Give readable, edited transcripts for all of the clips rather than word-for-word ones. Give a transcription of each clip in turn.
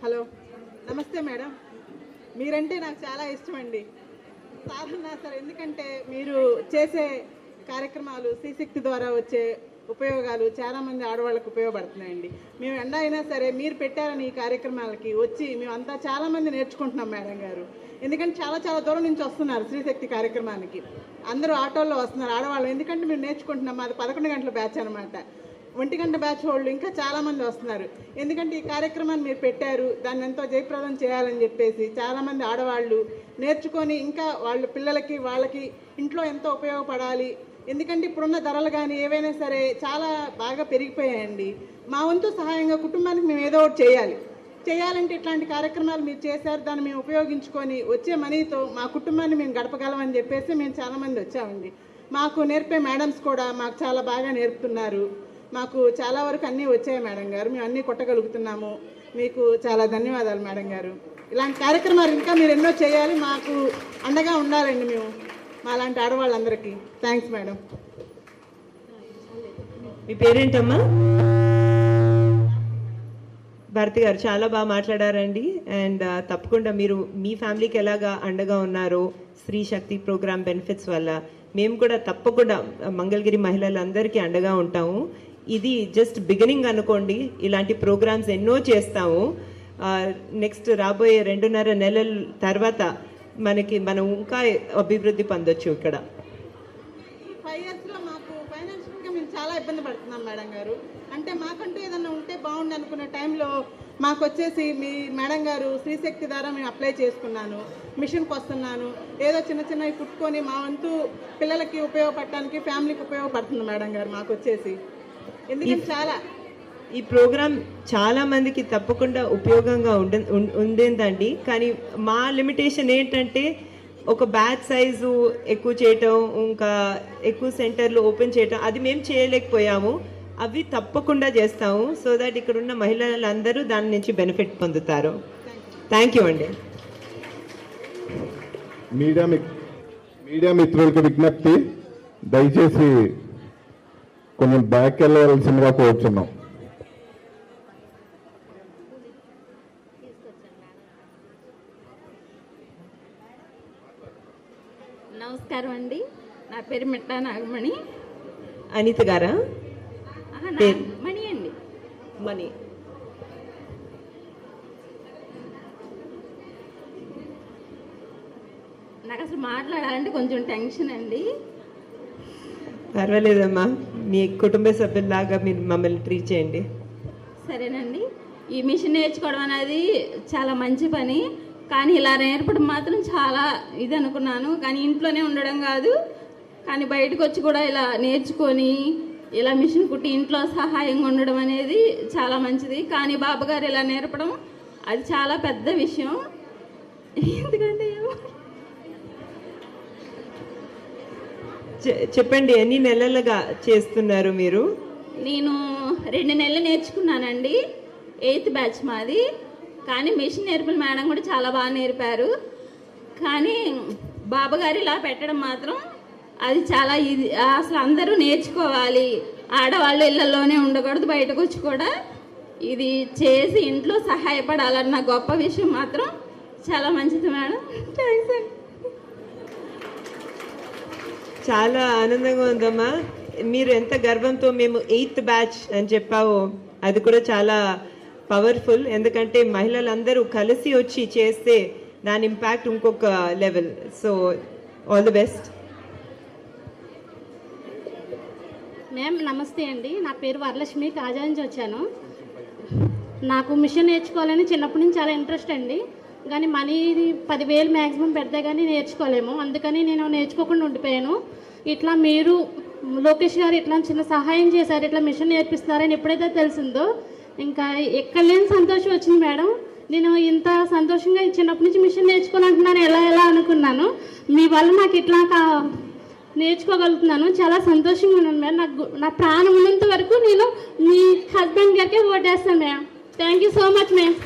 Hello, నమస్తే madam. మీరంటే నాకు చాలా ఇష్టం అండి. సాధన సార్, ఎందుకంటే మీరు చేసే కార్యక్రమాలు శ్రీశక్తి ద్వారా వచ్చే ఉపయోగాలు చాలామంది ఆడవాళ్ళకు ఉపయోగపడుతున్నాయండి. మేము ఎండ అయినా సరే మీరు పెట్టారని ఈ కార్యక్రమాలకి వచ్చి మేమంతా చాలామంది నేర్చుకుంటున్నాం మేడం గారు. ఎందుకంటే చాలా చాలా దూరం నుంచి వస్తున్నారు శ్రీశక్తి కార్యక్రమానికి. అందరూ ఆటోల్లో వస్తున్నారు ఆడవాళ్ళు, ఎందుకంటే మేము నేర్చుకుంటున్నాం. మాది 11 గంటల బ్యాచ్ అనమాట. 1 గంట బ్యాచ్ వాళ్ళు ఇంకా చాలామంది వస్తున్నారు. ఎందుకంటే ఈ కార్యక్రమాన్ని మీరు పెట్టారు, దాన్ని ఎంతో జయప్రదం చేయాలని చెప్పేసి చాలామంది ఆడవాళ్ళు నేర్చుకొని ఇంకా వాళ్ళ పిల్లలకి వాళ్ళకి ఇంట్లో ఎంతో ఉపయోగపడాలి. ఎందుకంటే ఇప్పుడున్న ధరలు కానీ ఏవైనా సరే చాలా బాగా పెరిగిపోయాయండి. మా వంతు సహాయంగా కుటుంబానికి మేము ఏదో ఒకటి చేయాలంటే ఇట్లాంటి కార్యక్రమాలు మీరు చేశారు. దాన్ని మేము ఉపయోగించుకొని వచ్చే మనీతో మా కుటుంబాన్ని మేము గడపగలమని చెప్పేసి మేము చాలామంది వచ్చామండి. మాకు నేర్పే మేడమ్స్ కూడా మాకు చాలా బాగా నేర్పుతున్నారు. మాకు చాలా వరకు అన్నీ వచ్చాయి మేడం గారు. మేము అన్నీ కొట్టగలుగుతున్నాము. మీకు చాలా ధన్యవాదాలు మేడం గారు. ఇలాంటి కార్యక్రమాలు ఇంకా మీరు ఎన్నో చేయాలి, మాకు అండగా ఉండాలండి మేము మా లాంటి ఆడవాళ్ళందరికీ. Thanks madam. మీ పేరేంటమ్మా? భారతి గారు చాలా బాగా మాట్లాడారండి. అండ్ తప్పకుండా మీరు మీ ఫ్యామిలీకి ఎలాగా అండగా ఉన్నారో స్త్రీ శక్తి ప్రోగ్రామ్ బెనిఫిట్స్ వల్ల మేము కూడా తప్పకుండా మంగళగిరి మహిళలందరికీ అండగా ఉంటాము. ఇది జస్ట్ బిగినింగ్ అనుకోండి. ఇలాంటి ప్రోగ్రామ్స్ ఎన్నో చేస్తాము. నెక్స్ట్ రాబోయే 2.5 నెలల తర్వాత మనం ఇంకా అభివృద్ధి పొందొచ్చు. ఇక్కడ ఈ 5 ఇయర్స్లో మాకు ఫైనాన్షియల్గా మేము చాలా ఇబ్బంది పడుతున్నాం మేడం గారు. అంటే మాకంటూ ఏదన్నా ఉంటే బాగుండు అనుకునే టైంలో మాకు వచ్చేసి మీ మేడం గారు శ్రీశక్తి ద్వారా మేము అప్లై చేసుకున్నాను, మిషన్కి వస్తున్నాను. ఏదో చిన్న చిన్నవి కుట్టుకొని మా వంతు పిల్లలకి ఉపయోగపడటానికి ఫ్యామిలీకి ఉపయోగపడుతుంది మేడం గారు మాకు వచ్చేసి. ఎందుకంటే చాలా ఈ ప్రోగ్రామ్ చాలా మందికి తప్పకుండా ఉపయోగంగా ఉండేదండి. కానీ మా లిమిటేషన్ ఏంటంటే ఒక బ్యాచ్ సైజు ఎక్కువ చేయటం, ఇంకా ఎక్కువ సెంటర్లు ఓపెన్ చేయటం, అది మేము చేయలేకపోయాము. అవి తప్పకుండా చేస్తాము. సో దట్ ఇక్కడ ఉన్న మహిళలందరూ దాని నుంచి బెనిఫిట్ పొందుతారు. థ్యాంక్ యూ అండి. మీడియా మిత్రులకి విజ్ఞప్తి, దయచేసి కొంచెం బ్యాక్ వెళ్ళవలసిందిగా కోరుచున్నాం. నమస్కారం అండి. నా పేరు మిట్టా నాగమణి. అనిత గారా? మణి అండి. మణి. నాకు అసలు మాట్లాడాలంటే కొంచెం టెన్షన్ అండి. పర్వాలేదమ్మా, మీ కుటుంబ సభ్యుల్లాగా మీరు మమ్మల్ని ట్రీట్ చేయండి. సరేనండి. ఈ మిషన్ నేర్చుకోవడం అనేది చాలా మంచి పని, కానీ ఇలా నేర్పడం మాత్రం చాలా ఇది అనుకున్నాను. కానీ ఇంట్లోనే ఉండడం కాదు, కానీ బయటకు వచ్చి కూడా ఇలా నేర్చుకొని ఇలా మిషన్ కుట్టి ఇంట్లో సహాయంగా ఉండడం అనేది చాలా మంచిది. కానీ బాబుగారు ఇలా నేర్పడం అది చాలా పెద్ద విషయం. ఎందుకంటే చెప్పండి, ఎన్ని నెలలుగా చేస్తున్నారు మీరు? నేను 2 నెలలు నేర్చుకున్నానండి. 8th బ్యాచ్ మాది. కానీ మిషన్ నేర్పిన మేడం కూడా చాలా బాగా నేర్పారు. కానీ బాబుగారు ఇలా పెట్టడం మాత్రం అది చాలా ఇది. అసలు అందరూ నేర్చుకోవాలి. ఆడవాళ్ళు ఇళ్లలోనే ఉండకూడదు, బయటకు వచ్చి కూడా ఇది చేసి ఇంట్లో సహాయపడాలన్న గొప్ప విషయం మాత్రం చాలా మంచిది మేడం. థ్యాంక్స్ అండి. చాలా ఆనందంగా ఉందమ్మా. మీరు ఎంత గర్వంతో మేము 8th బ్యాచ్ అని చెప్పావో అది కూడా చాలా పవర్ఫుల్. ఎందుకంటే మహిళలందరూ కలిసి వచ్చి చేస్తే దాని ఇంపాక్ట్ ఇంకొక level. So all the best. Ma'am నమస్తే అండి. నా పేరు వరలక్ష్మి, కాజా నుంచి వచ్చాను. నాకు మిషన్ నేర్చుకోవాలని చిన్నప్పటి నుంచి చాలా ఇంట్రెస్ట్ అండి. కానీ మనీ 10,000 మ్యాక్సిమం పెడితే కానీ నేర్చుకోలేము. అందుకని నేను నేర్చుకోకుండా ఉండిపోయాను. ఇట్లా మీరు లోకేష్ గారు ఇట్లా చిన్న సహాయం చేశారు, ఇట్లా మిషన్ నేర్పిస్తున్నారని ఎప్పుడైతే తెలిసిందో ఇంకా ఎక్కడ లేని సంతోషం వచ్చింది మేడం. నేను ఇంత సంతోషంగా చిన్నప్పటి నుంచి మిషన్ నేర్చుకోవాలంటున్నాను ఎలా అనుకున్నాను. మీ వల్ల నాకు ఇట్లా నేర్చుకోగలుగుతున్నాను. చాలా సంతోషంగా ఉన్నాను మేడం. నా ప్రాణం ఉన్నంత వరకు నేను మీ హస్బెండ్ గారికి ఓటేస్తాను madam. Thank you so much ma'am.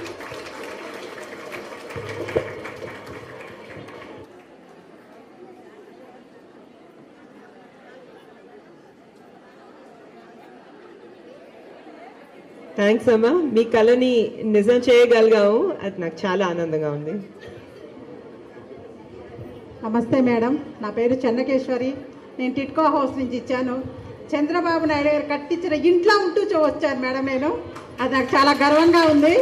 Thanks అమ్మా, మీ కళని నిజం చేయగలిగాము, అది నాకు చాలా ఆనందంగా ఉంది. నమస్తే మేడం, నా పేరు చెన్నకేశ్వరి. నేను టిట్కో హౌస్ నుంచి ఇచ్చాను. చంద్రబాబు నాయుడు గారు కట్టించిన ఇంట్లో ఉంటూ వచ్చాను మేడం నేను. అది నాకు చాలా గర్వంగా ఉంది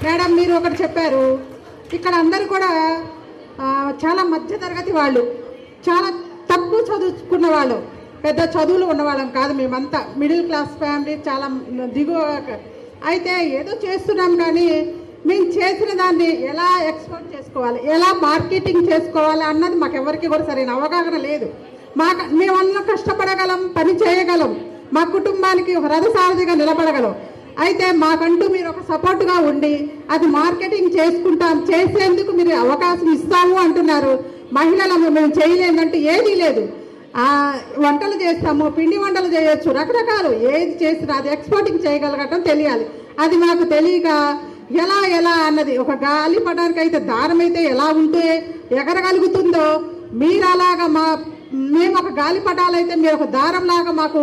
మేడం. మీరు ఒకటి చెప్పారు, ఇక్కడ అందరూ కూడా చాలా మధ్యతరగతి వాళ్ళు, చాలా తక్కువ చదువుకున్న వాళ్ళు, పెద్ద చదువులు ఉన్నవాళ్ళం కాదు. మేమంతా మిడిల్ క్లాస్ ఫ్యామిలీ, చాలా దిగువ. అయితే ఏదో చేస్తున్నాం కానీ మేము చేసిన దాన్ని ఎలా ఎక్స్పోర్ట్ చేసుకోవాలి, ఎలా మార్కెటింగ్ చేసుకోవాలి అన్నది మాకు ఎవరికి కూడా సరైన అవగాహన లేదు. మేమన్నా కష్టపడగలం, పని చేయగలం, మా కుటుంబానికి ఒక రథసారథిగా నిలబడగలం. అయితే మాకంటూ మీరు ఒక సపోర్ట్గా ఉండి అది మార్కెటింగ్ చేసుకుంటాం, చేసేందుకు మీరు అవకాశం ఇస్తాము అంటున్నారు. మహిళలు మేము చేయలేదంటే ఏదీ లేదు. వంటలు చేస్తాము, పిండి వంటలు చేయొచ్చు, రకరకాలు ఏది చేసినా అది ఎక్స్పోర్టింగ్ చేయగలగటం తెలియాలి. అది మాకు తెలియక ఎలా అన్నది, ఒక గాలి పడానికి అయితే దారం అయితే ఎలా ఉంటే ఎగరగలుగుతుందో మీరు అలాగా మేము ఒక గాలి పటాలైతే మీరు ఒక దారంలాగా మాకు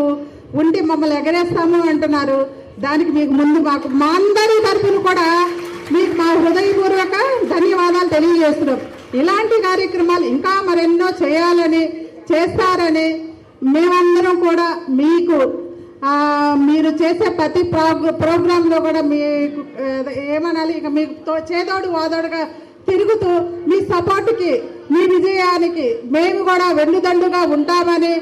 ఉండి మమ్మల్ని ఎగరేస్తాము అంటున్నారు. దానికి మీకు ముందు మా అందరి తరఫున కూడా మీకు మా హృదయపూర్వక ధన్యవాదాలు తెలియజేస్తున్నాం. ఇలాంటి కార్యక్రమాలు ఇంకా మరెన్నో చేయాలని, చేస్తారని మేమందరం కూడా మీకు మీరు చేసే ప్రతి ప్రోగ్రాంలో కూడా మీకు ఏమనాలి, ఇక మీకు చేదోడు వాదోడుగా తిరుగుతూ మీ సపోర్ట్కి, మీ విజయానికి మేము కూడా వెన్నుదండుగా ఉంటామని,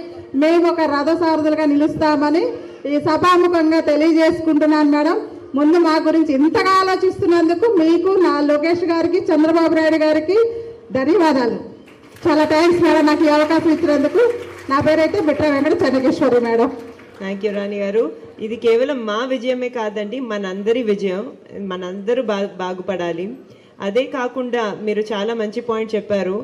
మేము ఒక రథసారథులుగా నిలుస్తామని ఈ సభాముఖంగా తెలియజేసుకుంటున్నాను మేడం. ముందు మా గురించి ఇంతగా ఆలోచిస్తున్నందుకు మీకు, నా లోకేష్ గారికి, చంద్రబాబు నాయుడు గారికి ధన్యవాదాలు. చాలా థ్యాంక్స్ మేడం, నాకు ఈ అవకాశం ఇచ్చినందుకు. నా పేరైతే Bitra Venkata Chennakeshwari madam. Thank you Rani గారు. ఇది కేవలం మా విజయమే కాదండి, మనందరి విజయం. మనందరూ బాగుపడాలి. అదే కాకుండా మీరు చాలా మంచి పాయింట్ చెప్పారు.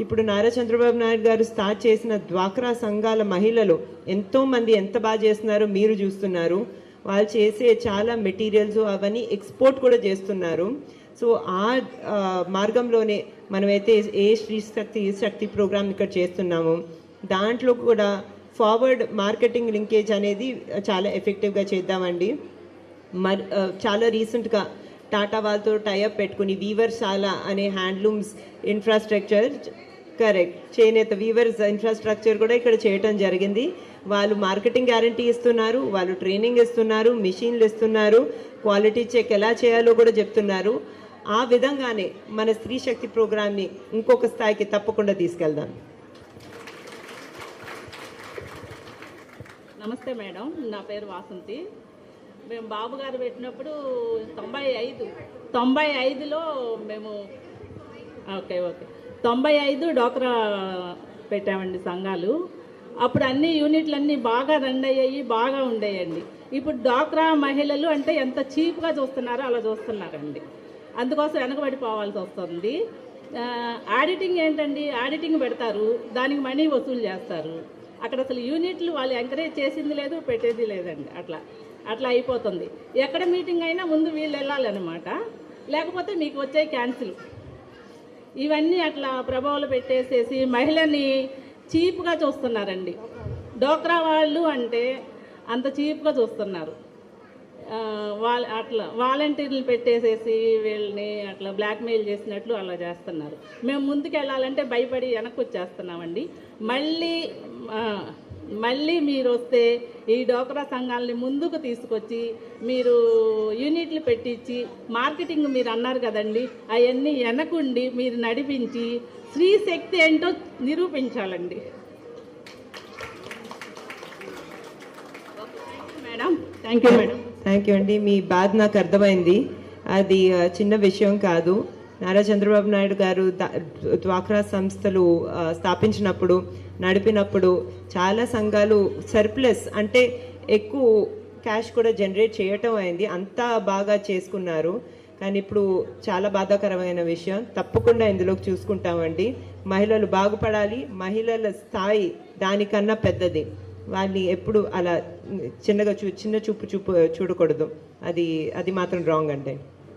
ఇప్పుడు నారా చంద్రబాబు నాయుడు గారు స్టార్ట్ చేసిన డ్వాక్రా సంఘాల మహిళలు ఎంతోమంది ఎంత బాగా చేస్తున్నారో మీరు చూస్తున్నారు. వాళ్ళు చేసే చాలా మెటీరియల్స్ అవన్నీ ఎక్స్పోర్ట్ కూడా చేస్తున్నారు. సో ఆ మార్గంలోనే మనమైతే ఏ శ్రీ శక్తి ప్రోగ్రామ్ ఇక్కడ చేస్తున్నాము, దాంట్లో కూడా ఫార్వర్డ్ మార్కెటింగ్ లింకేజ్ అనేది చాలా ఎఫెక్టివ్గా చేద్దామండి. చాలా రీసెంట్గా టాటా వాళ్ళతో టైఅప్ పెట్టుకుని వీవర్శాల అనే హ్యాండ్లూమ్స్ ఇన్ఫ్రాస్ట్రక్చర్, కరెక్ట్, చేనేత వీవర్స్ ఇన్ఫ్రాస్ట్రక్చర్ కూడా ఇక్కడ చేయటం జరిగింది. వాళ్ళు మార్కెటింగ్ గ్యారంటీ ఇస్తున్నారు, వాళ్ళు ట్రైనింగ్ ఇస్తున్నారు, మిషన్లు ఇస్తున్నారు, క్వాలిటీ చెక్ ఎలా చేయాలో కూడా చెప్తున్నారు. ఆ విధంగానే మన స్త్రీ శక్తి ప్రోగ్రామ్ని ఇంకొక స్థాయికి తప్పకుండా తీసుకెళ్దాం. నమస్తే మేడం, నా పేరు వాసంతి. మేము బాబు గారు పెట్టినప్పుడు 95లో మేము ఓకే 95 డోక్రా పెట్టామండి సంఘాలు. అప్పుడు అన్ని యూనిట్లన్నీ బాగా రన్ అయ్యాయి, బాగా ఉండేయండి. ఇప్పుడు డోక్రా మహిళలు అంటే ఎంత చీప్గా చూస్తున్నారో అలా చూస్తున్నారండి. అందుకోసం వెనకబడిపోవాల్సి వస్తుంది. ఆడిటింగ్ ఏంటండి, ఆడిటింగ్ పెడతారు, దానికి మనీ వసూలు చేస్తారు. అక్కడ అసలు యూనిట్లు వాళ్ళు ఎంకరేజ్ చేసింది లేదు, పెట్టేది లేదండి. అట్లా అయిపోతుంది. ఎక్కడ మీటింగ్ అయినా ముందు వీళ్ళు వెళ్ళాలన్నమాట, లేకపోతే మీకు వచ్చే క్యాన్సిల్. ఇవన్నీ అట్లా ప్రభావాలు పెట్టేసేసి మహిళని చీప్గా చూస్తున్నారండి. డోక్రా వాళ్ళు అంటే అంత చీప్గా చూస్తున్నారు. అట్లా వాలంటీర్లు పెట్టేసేసి వీళ్ళని అట్లా బ్లాక్మెయిల్ చేసినట్లు అలా చేస్తున్నారు. మేము ముందుకు వెళ్ళాలంటే భయపడి వెనక్కి వచ్చేస్తున్నామండి. మళ్ళీ మీరు వస్తే ఈ డోక్రా సంఘాలని ముందుకు తీసుకొచ్చి మీరు యూనిట్లు పెట్టించి మార్కెటింగ్ మీరు అన్నారు కదండి, అవన్నీ వెనకుండి మీరు నడిపించి స్త్రీ శక్తి ఏంటో నిరూపించాలండి. Madam, thank you madam. Thank you అండి. మీ బాధ నాకు అర్థమైంది. అది చిన్న విషయం కాదు. నారా చంద్రబాబు నాయుడు గారు డ్వాక్రా సంస్థలు స్థాపించినప్పుడు, నడిపినప్పుడు చాలా సంఘాలు సర్ప్లస్ అంటే ఎక్కువ క్యాష్ కూడా జనరేట్ చేయటం అయింది. అంతా బాగా చేసుకున్నారు. కానీ ఇప్పుడు చాలా బాధాకరమైన విషయం, తప్పకుండా ఇందులోకి చూసుకుంటామండి. మహిళలు బాగుపడాలి, మహిళల స్థాయి దానికన్నా పెద్దది. వాళ్ళని ఎప్పుడు అలా చిన్న చూపు చూడకూడదు. అది మాత్రం రాంగ్ అంటే.